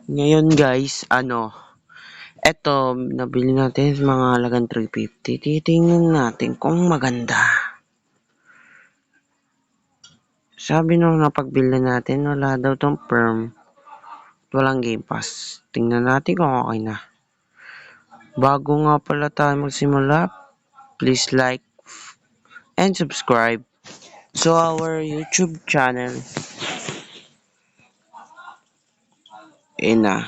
Ngayon guys, eto nabili natin sa mga halagang 350. Titingnan natin kung maganda. Sabi nung napagbili natin, wala daw tong perm. Walang Game Pass. Tingnan natin kung okay na. Bago nga pala tayo magsimula, please like and subscribe to our YouTube channel. Ina.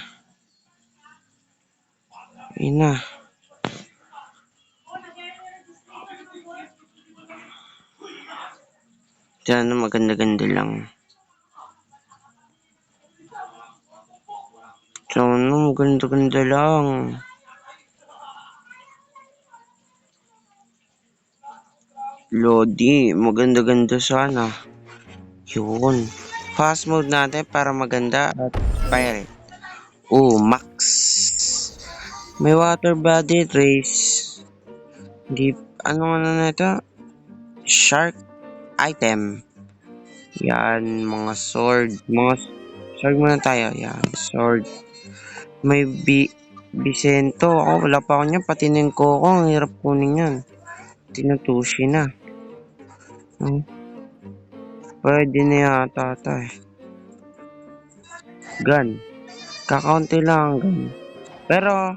Diyan maganda-ganda lang. Sana maganda-ganda lang. Lodi, maganda-ganda sana. Yun. Fast mode natin para maganda at pirate. Max. May water body race. Ano na ito? Shark item. Yan, mga sword. Sword muna tayo. Yan, sword. May Vicento. Wala pa ako niyan. Pati na yung Coco. Ang hirap kunin yan. Tinutushi na. Pwede na yata ito eh. Gun. Kakaunti lang ang gun. Pero,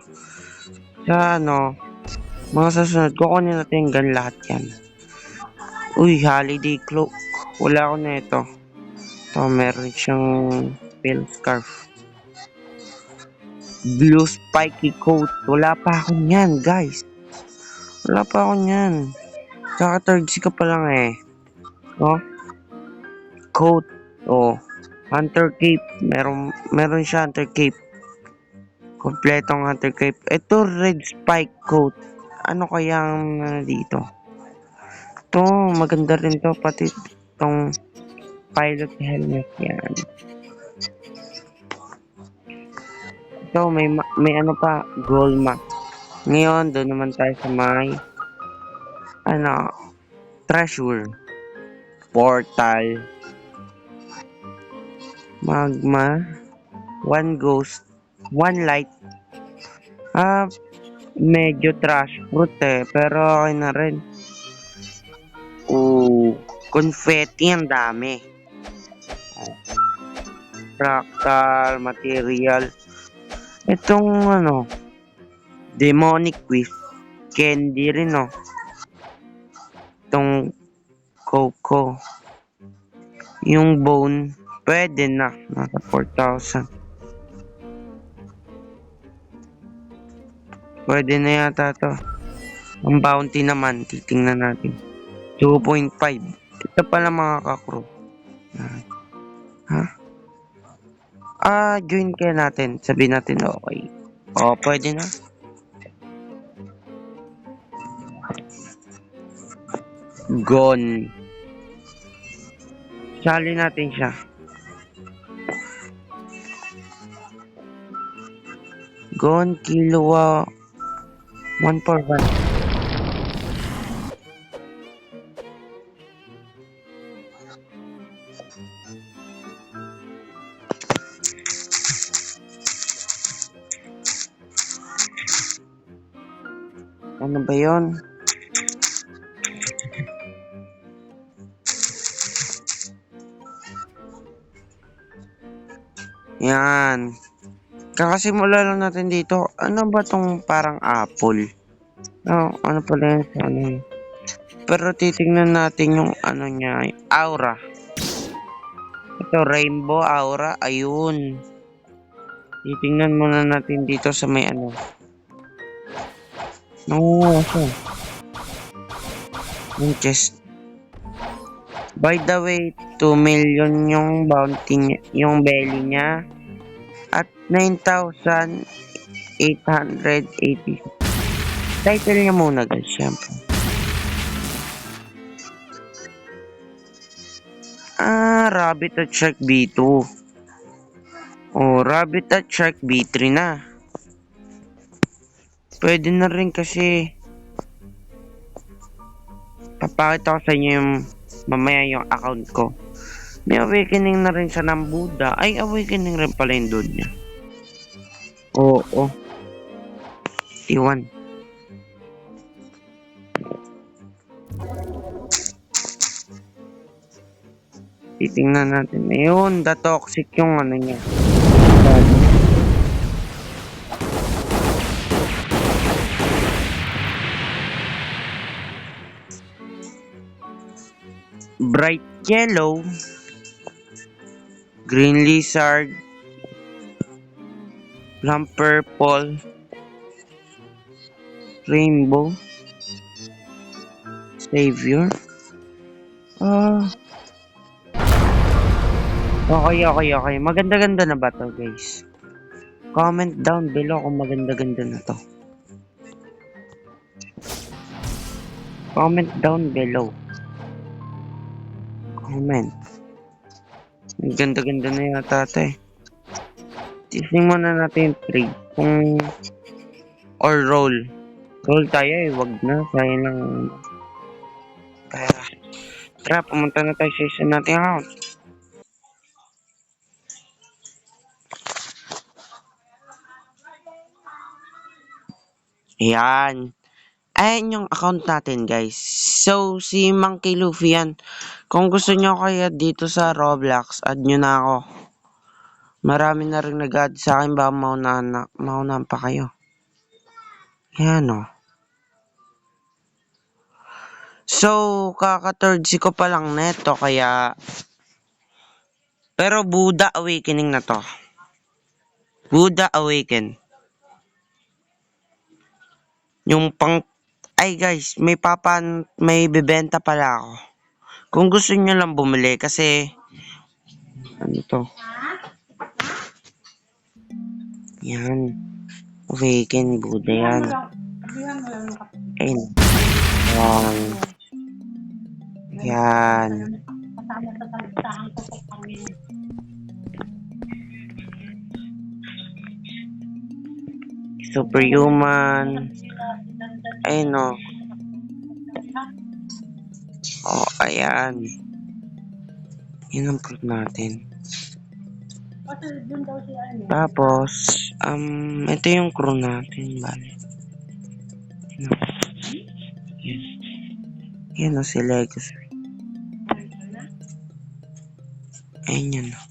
sa mga susunod, kukunin natin yung gun lahat yan. Holiday cloak. Wala ako na ito. Ito, meron siyang pill scarf. Blue spiky coat. Wala pa ako niyan, guys. Wala pa ako niyan. Saka third ka pa lang eh. Coat. Hunter cape. Meron siya hunter cape. Kompletong hunter cape. Ito, red spike coat. Ano kayang dito? Ito, maganda rin to. Pati itong pilot helmet yan. Ito, may ano pa, gold map. Ngayon, doon naman tayo sa may treasure. Portal. Magma. One ghost. One light. Medyo trash fruit eh. Pero okay na rin. Confetti ang dami. Fractal material. Itong demonic whiff. Candy rin Itong Coco. Yung bone. Pwede na. Nasa 4,000. Pwede na yata to. Ang bounty naman. Titingnan natin. 2.5. Ito pala mga kakro. Join kaya natin. Sabihin natin okay. Pwede na. Gone. Sali natin siya. Gone Killua 141. Ano ba yun? Yan. Kakasimula lang natin dito. Ano ba tong parang apple? Ano pala yan? Pero titingnan natin yung niya. Aura. Ito, rainbow aura. Ayun. Titingnan muna natin dito sa may yung chest. By the way, 2 million yung bounty niya, yung belly niya. At 9,880. Title niya muna guys, syempre. Rabbit at Shark B2. Rabbit at Shark B3 na. Pwede na rin kasi papakita ko sa inyo yung mamaya yung account ko. May awakening na rin sa ng Buddha. Ay, awakening rin pala yung doon niya. Oo. Iwan. Titingnan natin. Ayun, the toxic yung ano niya. Bright yellow. Green lizard. Plum purple. Rainbow. Savior. Ah. Okay. Maganda-ganda na ba to, guys? Comment down below kung maganda-ganda na to. Comment down below. Comment. Ganda-ganda na yata ito eh. Tising muna natin yung trade. Kung... Or roll. Roll tayo eh. Wag na. Sayang lang. Kaya... Tara, pumunta na tayo sa isa nating account. Ayan. Ayan yung account natin, guys. So, si Monkey Luffy yan. Kung gusto nyo kaya dito sa Roblox, add nyo na ako. Marami na rin nag-add sa akin. Baka maunahan pa kayo. Ayan o. So, kaka-third si ko pa lang neto, kaya... Pero Buddha Awakening na to. Buddha Awaken. Yung pang... Ay guys, may bebenta pala ako. Kung gusto niyo lang bumili kasi... Ano to? Yan. Awaken, Buddha yan. Ayun. Yan. Superhuman. Ayun o. Oh, ayan. Yan ang proof natin. Tapos, ito yung crew natin, bale. Yan. Yan o si Legacy. Ayun yan o.